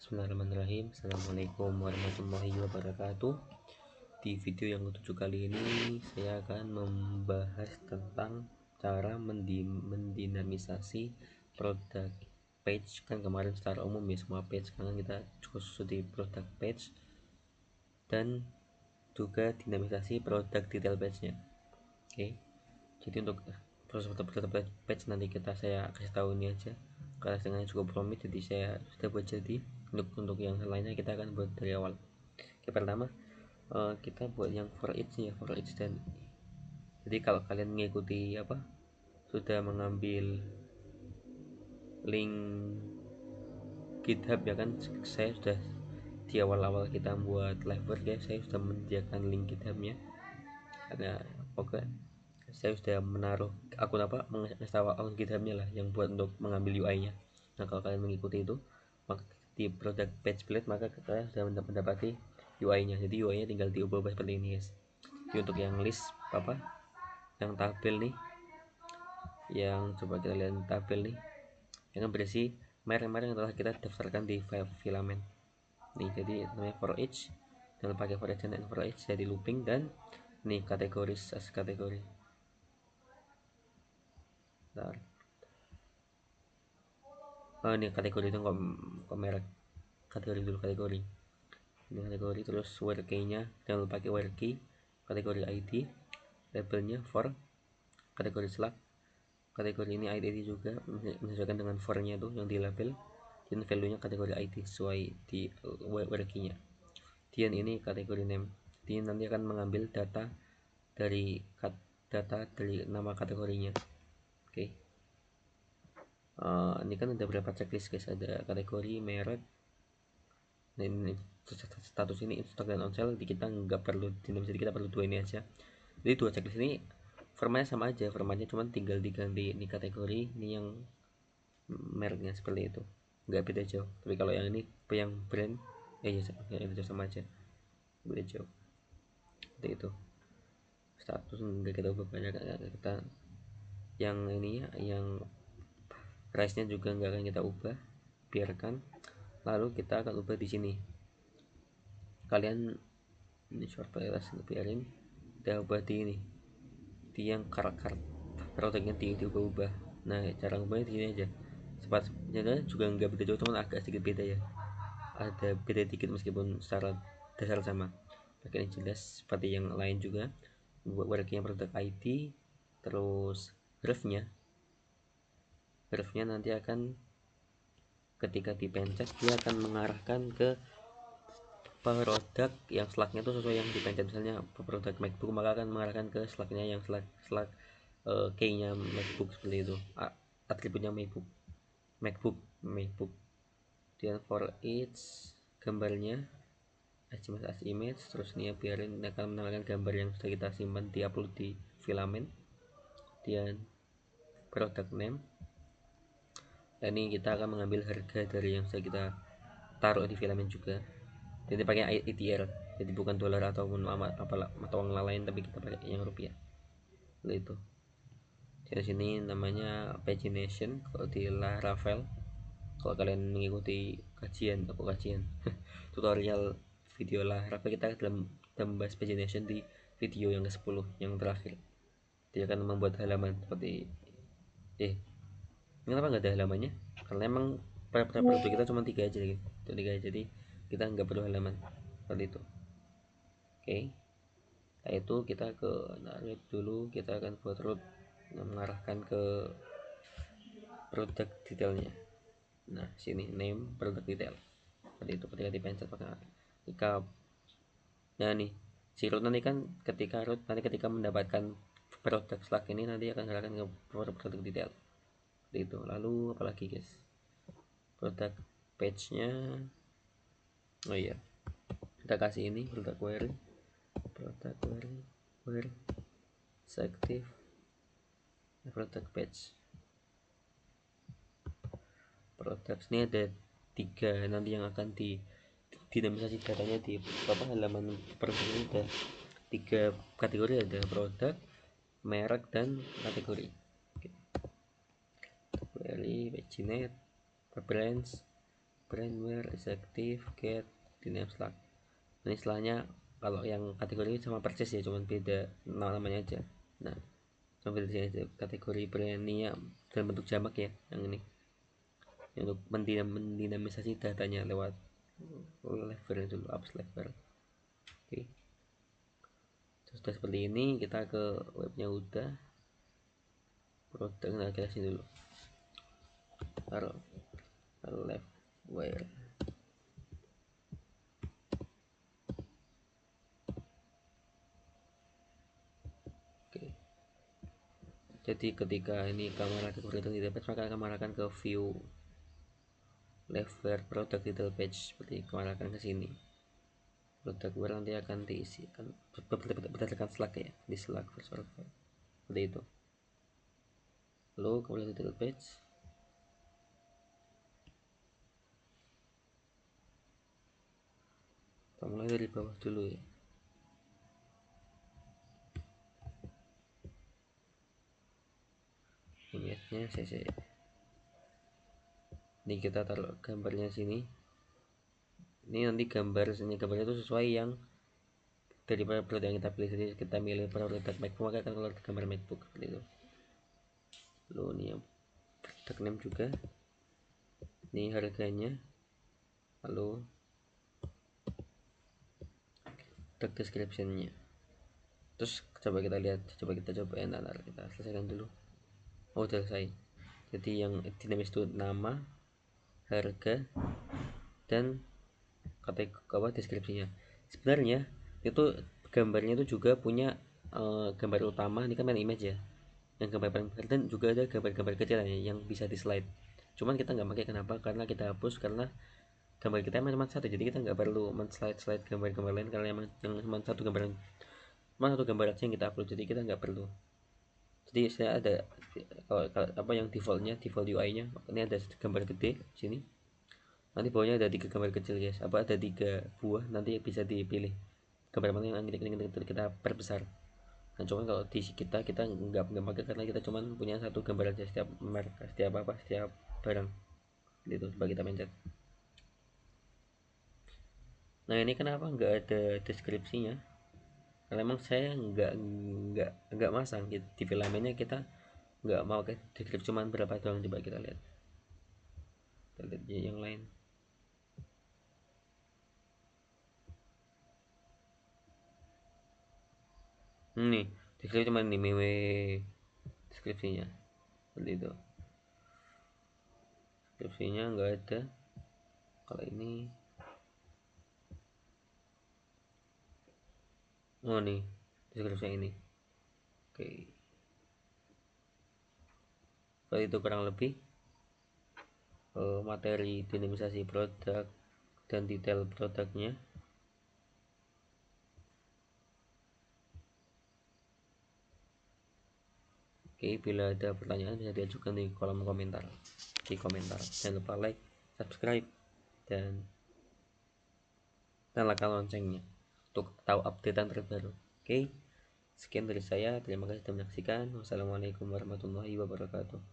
Bismillahirrahmanirrahim. Assalamualaikum warahmatullahi wabarakatuh. Di video yang ketujuh kali ini saya akan membahas tentang cara mendinamisasi produk page. Kan kemarin secara umum ya semua page, karena kita khusus di produk page, dan juga dinamisasi produk detail page-nya. Oke. Jadi untuk proses produk page nanti saya kasih tahu ini aja karena setengahnya cukup rumit, jadi saya sudah buat. Jadi untuk yang lainnya kita akan buat dari awal. Oke, pertama kita buat yang for each ya, for each. Dan jadi kalau kalian mengikuti sudah mengambil link GitHub ya kan, saya sudah di awal-awal kita buat live work ya, saya sudah menyediakan link GitHub-nya. Ada saya sudah menaruh akun GitHub-nya lah yang buat untuk mengambil UI-nya. Nah, kalau kalian mengikuti itu, maka di produk page build maka kalian sudah mendapati UI-nya. Jadi UI-nya tinggal diubah seperti ini, guys. Jadi untuk yang list yang tabel nih, yang coba kita lihat tabel nih, yang berisi merek-merek yang telah kita daftarkan di filament nih. Jadi namanya for each, dan pakai for each dan for each jadi looping, dan nih kategori kategori. Bentar. Ini kategori itu kok merek, kategori dulu, kategori ini kategori, terus where key-nya jangan lupa pakai where key, kategori ID, labelnya for, kategori slug, kategori ini ID juga menyesuaikan dengan for-nya tuh yang di label, dan value-nya kategori ID sesuai di where key-nya. Dan ini kategori name, dia nanti akan mengambil data dari nama kategorinya. Oke. Ini kan ada berapa checklist, guys. Ada kategori, merek. Nah, ini status ini stock dan on sale, kita nggak perlu dinamisasi, jadi kita perlu dua ini aja. Jadi dua checklist ini formatnya sama aja, formatnya cuma tinggal diganti ini kategori, ini yang mereknya seperti itu, nggak beda jauh. Tapi kalau yang ini yang brand ya sama aja, beda jauh. Seperti itu. Status nggak kita ubah banyak, kita yang ininya, yang price nya juga nggak akan kita ubah, biarkan. Lalu kita akan ubah di sini, kalian ini short playlist biarin, kita ubah di ini, di yang karakter produknya diubah-ubah. Nah, cara ubahnya di sini aja. Sepatnya juga nggak beda jauh, cuman agak sedikit beda ya, ada beda dikit meskipun secara dasar sama. Pakai jelas seperti yang lain juga. Buat worknya produk ID, terus refnya nanti akan ketika dipencet dia akan mengarahkan ke produk yang slugnya itu sesuai yang dipencet. Misalnya produk MacBook, maka akan mengarahkan ke slugnya yang slug key-nya MacBook, seperti itu. Atributnya MacBook. Dan for each gambarnya as image, terus ini biarin akan menampilkan gambar yang sudah kita simpan di upload di filament. Dan product name, dan ini kita akan mengambil harga dari yang sudah kita taruh di filament juga. Jadi pakai ETR, jadi bukan dolar ataupun atau uang lain, tapi kita pakai yang rupiah. Seperti itu. Di sini namanya pagination kalau di Laravel. Kalau kalian mengikuti kajian tutorial video Laravel, kita dalam membahas pagination di video yang ke-10 yang terakhir. Dia akan membuat halaman seperti kenapa nggak ada halamannya? Karena emang produk kita cuma 3 aja gitu. 3, jadi kita nggak perlu halaman seperti itu. Oke. Nah, itu kita ke root dulu, kita akan buat root mengarahkan ke produk detailnya. Nah, sini name produk detail. Seperti itu, ketika dipencet ketika nah nih si root nanti kan ketika mendapatkan produk slug ini nanti akan mengarahkan ke produk detail. Seperti itu. Lalu apalagi, guys? Produk page-nya, oh iya, kita kasih ini produk query selective product page. Produk ini ada 3 nanti yang akan dinamisasi datanya di halaman produk ini. Ada 3 kategori, ada produk, merek, dan kategori. Query, paginate, preference, brandware is active get di name Slack. Ini istilahnya kalau yang kategori sama persis ya, cuman beda namanya aja. Nah, cuma beda sini aja. Kategori brandnya dalam bentuk jamak ya, yang ini yang untuk mendinamisasi datanya lewat lever dulu, apps lever. Oke, sudah seperti ini, kita ke webnya udah. Produk, nah kita sini dulu, taruh left where. Oke, jadi ketika ini kamera kategori itu tidak dapat, maka akan mengarahkan ke view lever product detail page, seperti mengarahkan ke sini. Produk where nanti akan diisi kan berdasarkan Slack ya, di Slack server seperti itu. Lalu kemudian detail page, kita mulai dari bawah dulu ya. Image-nya cc, ini kita taruh gambarnya sini. Ini nanti gambarnya itu sesuai yang daripada produk yang kita pilih. Jadi kita milih produk MacBook, maka akan keluar gambar MacBook seperti itu. Lalu ini yang produk name juga, ini harganya, lalu produk description-nya. Terus coba kita lihat, kita coba kita selesaikan dulu. Oh, udah selesai. Jadi yang dinamis itu nama, harga, dan kategori deskripsinya. Sebenarnya itu gambarnya itu juga punya gambar utama, ini kan main image ya, yang gambar paling besar, dan juga ada gambar-gambar kecil yang bisa di slide. Cuman kita nggak pakai, kenapa? Karena kita hapus karena gambar kita memang satu, jadi kita nggak perlu men-slide gambar-gambar lain karena yang cuma satu gambar aja yang kita upload, jadi kita nggak perlu. Jadi saya ada kalau apa yang default UI nya ini ada gambar gede sini, nanti bawahnya ada 3 gambar kecil guys, ada 3 buah, nanti bisa dipilih gambar mana yang kita perbesar. Nah cuman kalau di kita nggak pakai karena kita cuman punya satu gambar aja setiap merek, setiap barang gitu, coba kita pencet. Nah ini kenapa nggak ada deskripsinya, karena emang saya nggak masang gitu. Di filamennya kita nggak mau ke deskripsi, cuman berapa doang. Coba kita lihat yang lain. Ini deskripsi cuman ini meme deskripsinya seperti itu, deskripsinya nggak ada. Kalau ini, oh nih deskripsi ini. Oke, kalau itu kurang lebih materi dinamisasi produk dan detail produknya. Oke, bila ada pertanyaan bisa diajukan di kolom komentar, jangan lupa like, subscribe, dan nyalakan loncengnya untuk tahu updatean terbaru. Oke, sekian dari saya, terima kasih sudah menyaksikan. Wassalamualaikum warahmatullahi wabarakatuh.